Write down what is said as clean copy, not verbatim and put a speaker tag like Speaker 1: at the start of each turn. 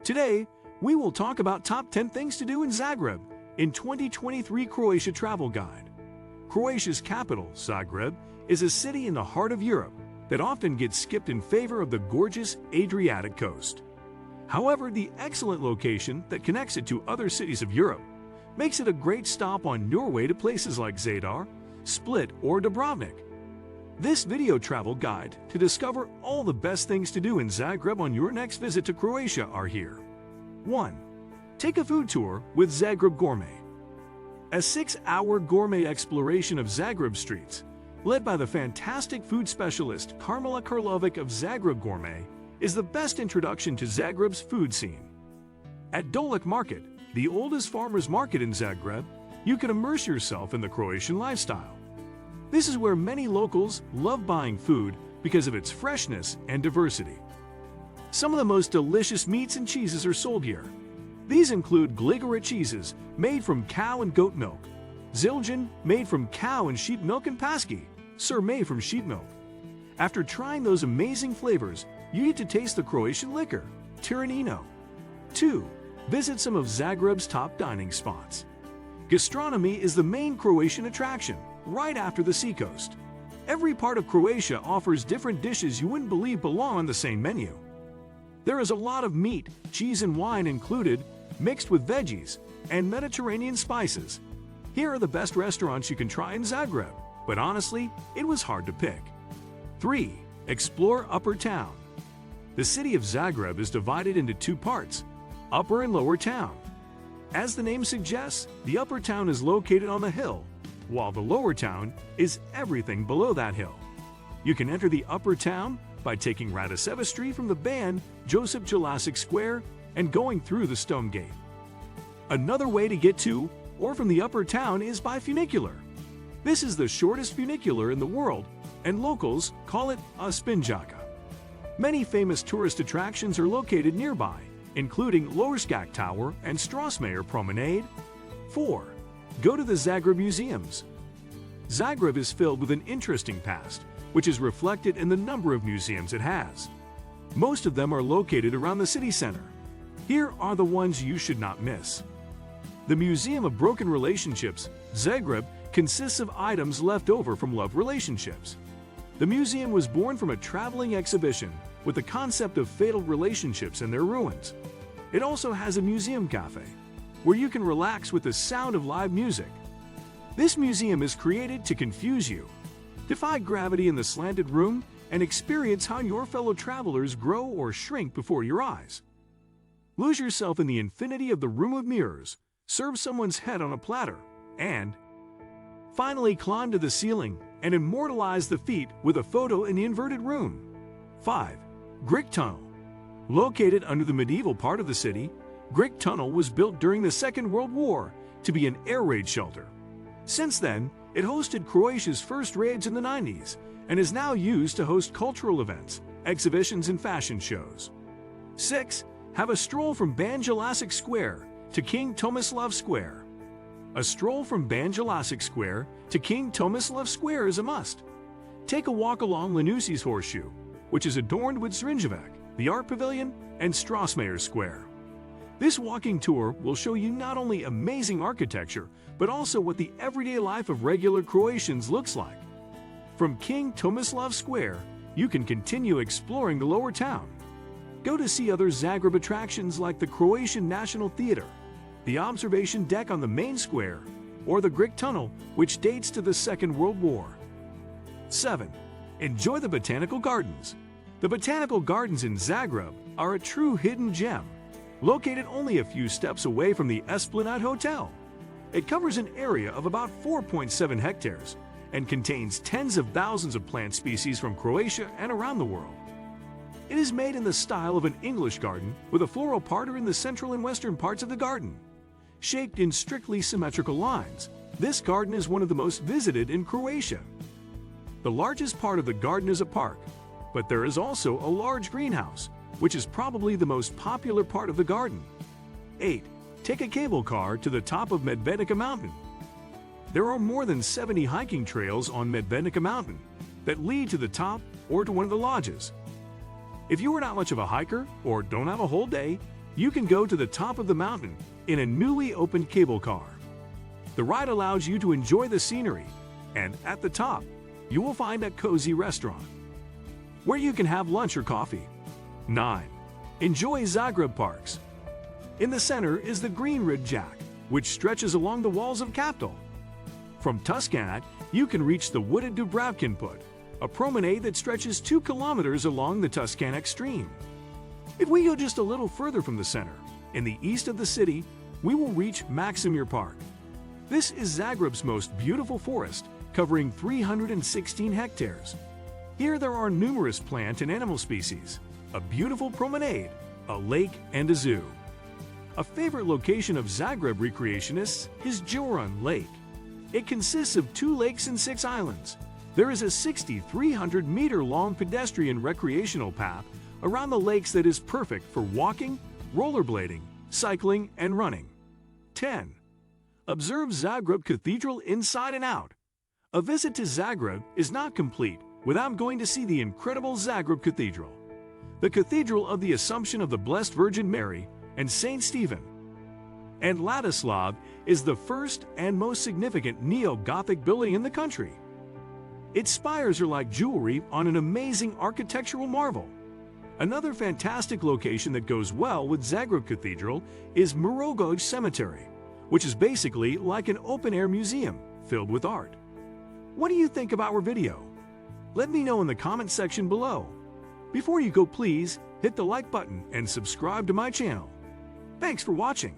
Speaker 1: Today, we will talk about top 10 things to do in Zagreb in 2023 Croatia Travel Guide. Croatia's capital, Zagreb, is a city in the heart of Europe that often gets skipped in favor of the gorgeous Adriatic coast. However, the excellent location that connects it to other cities of Europe makes it a great stop on your way to places like Zadar, Split, or Dubrovnik. This video travel guide to discover all the best things to do in Zagreb on your next visit to Croatia are here. 1. Take a food tour with Zagreb Gourmet. A 6-hour gourmet exploration of Zagreb streets, led by the fantastic food specialist Carmela Karlovic of Zagreb Gourmet, is the best introduction to Zagreb's food scene. At Dolek Market, the oldest farmers market in Zagreb, you can immerse yourself in the Croatian lifestyle. This is where many locals love buying food because of its freshness and diversity. Some of the most delicious meats and cheeses are sold here. These include Gligora cheeses made from cow and goat milk, Zildjian made from cow and sheep milk, and Paski, sir, made from sheep milk. After trying those amazing flavors, you get to taste the Croatian liquor, Tiranino. 2. Visit some of Zagreb's top dining spots. Gastronomy is the main Croatian attraction, right after the seacoast. Every part of Croatia offers different dishes you wouldn't believe belong on the same menu. There is a lot of meat, cheese, and wine included, mixed with veggies and Mediterranean spices. Here are the best restaurants you can try in Zagreb, but honestly, it was hard to pick. 3. Explore Upper Town. The city of Zagreb is divided into two parts, Upper and Lower Town. As the name suggests, the Upper Town is located on the hill, while the Lower Town is everything below that hill. You can enter the Upper Town by taking Radiceva Street from the band Josip Jelačić Square and going through the Stone Gate. Another way to get to or from the Upper Town is by funicular. This is the shortest funicular in the world, and locals call it a spinjaka. Many famous tourist attractions are located nearby, including Lowerskak Tower and Strassmayer Promenade. 4. Go to the Zagreb Museums. Zagreb is filled with an interesting past, which is reflected in the number of museums it has. Most of them are located around the city center. Here are the ones you should not miss. The Museum of Broken Relationships, Zagreb, consists of items left over from love relationships. The museum was born from a traveling exhibition with the concept of fatal relationships and their ruins. It also has a museum cafe, where you can relax with the sound of live music. This museum is created to confuse you. Defy gravity in the slanted room and experience how your fellow travelers grow or shrink before your eyes. Lose yourself in the infinity of the room of mirrors, serve someone's head on a platter, and finally climb to the ceiling and immortalize the feat with a photo in the inverted room. 5. Gric Tunnel. Located under the medieval part of the city, Gric Tunnel was built during the Second World War to be an air raid shelter. Since then, it hosted Croatia's first raids in the 90s and is now used to host cultural events, exhibitions, and fashion shows. 6. Have a stroll from Ban Jelačić Square to King Tomislav Square. A stroll from Ban Jelačić Square to King Tomislav Square is a must. Take a walk along Lanusi's Horseshoe, which is adorned with Zrinjevak, the Art Pavilion, and Strassmayer Square. This walking tour will show you not only amazing architecture, but also what the everyday life of regular Croatians looks like. From King Tomislav Square, you can continue exploring the Lower Town. Go to see other Zagreb attractions like the Croatian National Theater, the observation deck on the main square, or the Gric Tunnel, which dates to the Second World War. 7. Enjoy the Botanical Gardens. The Botanical Gardens in Zagreb are a true hidden gem, located only a few steps away from the Esplanade Hotel. It covers an area of about 4.7 hectares and contains tens of thousands of plant species from Croatia and around the world. It is made in the style of an English garden with a floral parterre in the central and western parts of the garden. Shaped in strictly symmetrical lines, this garden is one of the most visited in Croatia. The largest part of the garden is a park, but there is also a large greenhouse, which is probably the most popular part of the garden. 8. Take a cable car to the top of Medvednica Mountain. There are more than 70 hiking trails on Medvednica Mountain that lead to the top or to one of the lodges. If you are not much of a hiker or don't have a whole day, you can go to the top of the mountain in a newly opened cable car. The ride allows you to enjoy the scenery, and at the top, you will find a cozy restaurant where you can have lunch or coffee. 9. Enjoy Zagreb Parks. In the center is the Green Ridge Jack, which stretches along the walls of capital. From Tuscanat, you can reach the wooded Dubravkin Put, a promenade that stretches 2 kilometers along the Tuscanac stream. If we go just a little further from the center, in the east of the city, we will reach Maksimir Park. This is Zagreb's most beautiful forest, covering 316 hectares. Here there are numerous plant and animal species, a beautiful promenade, a lake, and a zoo. A favorite location of Zagreb recreationists is Joran Lake. It consists of 2 lakes and 6 islands. There is a 6,300-meter-long pedestrian recreational path around the lakes that is perfect for walking, rollerblading, cycling, and running. 10. Observe Zagreb Cathedral inside and out. A visit to Zagreb is not complete without going to see the incredible Zagreb Cathedral, the Cathedral of the Assumption of the Blessed Virgin Mary and Saint Stephen. And Ladislav is the first and most significant neo-Gothic building in the country. Its spires are like jewelry on an amazing architectural marvel. Another fantastic location that goes well with Zagreb Cathedral is Mirogoj Cemetery, which is basically like an open-air museum filled with art. What do you think about our video? Let me know in the comment section below. Before you go, please hit the like button and subscribe to my channel. Thanks for watching.